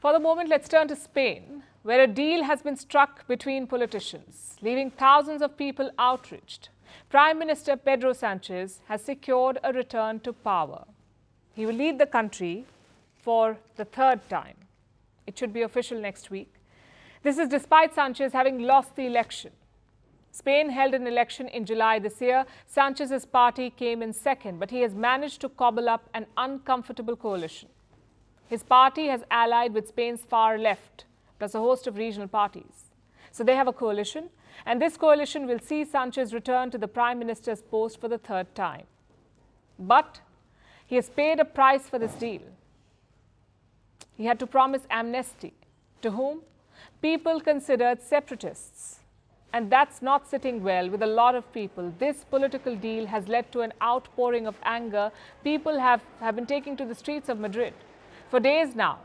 For the moment, let's turn to Spain, where a deal has been struck between politicians, leaving thousands of people outraged. Prime Minister Pedro Sanchez has secured a return to power. He will lead the country for the third time. It should be official next week. This is despite Sanchez having lost the election. Spain held an election in July this year. Sanchez's party came in second, but he has managed to cobble up an uncomfortable coalition. His party has allied with Spain's far left, plus a host of regional parties. So they have a coalition, and this coalition will see Sanchez return to the Prime Minister's post for the third time. But he has paid a price for this deal. He had to promise amnesty. To whom? People considered separatists. And that's not sitting well with a lot of people. This political deal has led to an outpouring of anger. People have been taking to the streets of Madrid for days now.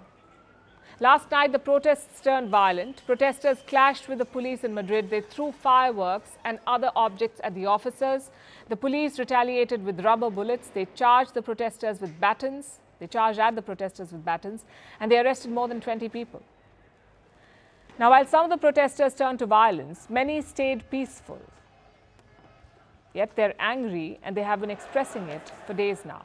Last night, the protests turned violent. Protesters clashed with the police in Madrid. They threw fireworks and other objects at the officers. The police retaliated with rubber bullets. They charged the protesters with batons. They charged at the protesters with batons, and they arrested more than 20 people. Now, while some of the protesters turned to violence, many stayed peaceful. Yet they're angry, and they have been expressing it for days now.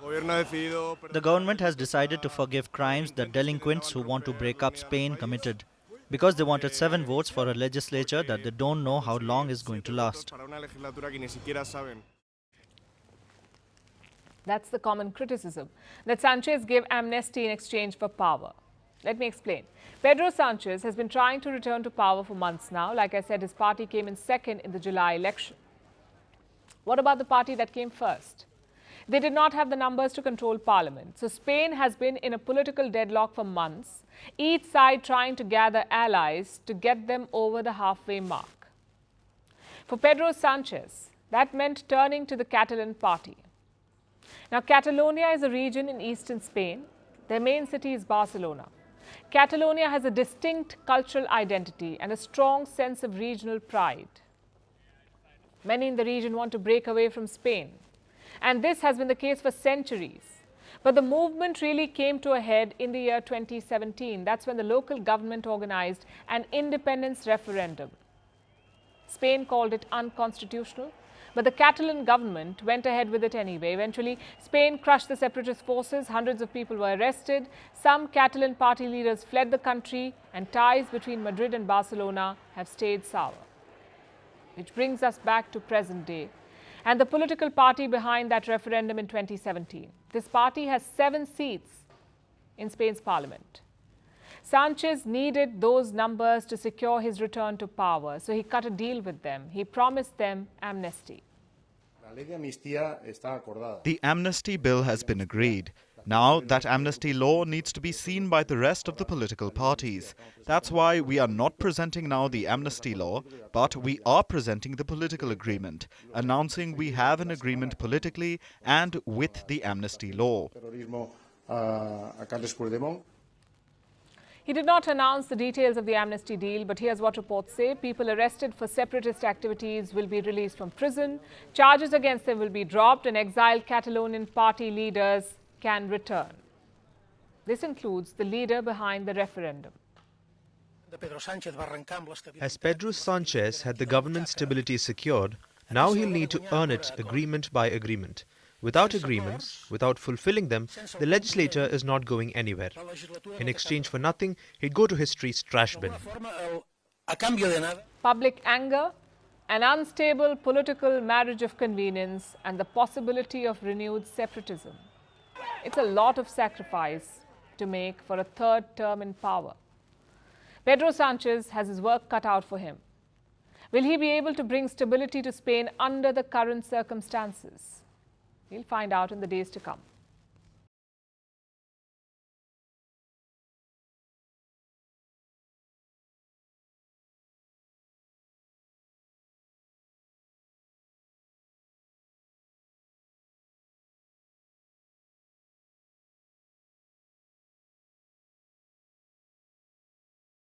The government has decided to forgive crimes that delinquents who want to break up Spain committed, because they wanted 7 votes for a legislature that they don't know how long is going to last. That's the common criticism, that Sanchez gave amnesty in exchange for power. Let me explain. Pedro Sanchez has been trying to return to power for months now. Like I said, his party came in second in the July election. What about the party that came first? They did not have the numbers to control parliament. So Spain has been in a political deadlock for months, each side trying to gather allies to get them over the halfway mark. For Pedro Sanchez, that meant turning to the Catalan party. Now, Catalonia is a region in eastern Spain. Their main city is Barcelona. Catalonia has a distinct cultural identity and a strong sense of regional pride. Many in the region want to break away from Spain. And this has been the case for centuries. But the movement really came to a head in the year 2017. That's when the local government organized an independence referendum. Spain called it unconstitutional, but the Catalan government went ahead with it anyway. Eventually, Spain crushed the separatist forces. Hundreds of people were arrested. Some Catalan party leaders fled the country, and ties between Madrid and Barcelona have stayed sour. Which brings us back to present day and the political party behind that referendum in 2017. This party has 7 seats in Spain's parliament. Sanchez needed those numbers to secure his return to power, so he cut a deal with them. He promised them amnesty. The amnesty bill has been agreed. Now, that amnesty law needs to be seen by the rest of the political parties. That's why we are not presenting now the amnesty law, but we are presenting the political agreement, announcing we have an agreement politically and with the amnesty law. He did not announce the details of the amnesty deal, but here's what reports say. People arrested for separatist activities will be released from prison. Charges against them will be dropped, and exiled Catalonian party leaders can return. This includes the leader behind the referendum. As Pedro Sanchez had the government stability secured, now he'll need to earn it agreement by agreement. Without agreements, without fulfilling them, the legislator is not going anywhere. In exchange for nothing, he'd go to history's trash bin. Public anger, an unstable political marriage of convenience, and the possibility of renewed separatism. It's a lot of sacrifice to make for a third term in power. Pedro Sanchez has his work cut out for him. Will he be able to bring stability to Spain under the current circumstances? We'll find out in the days to come.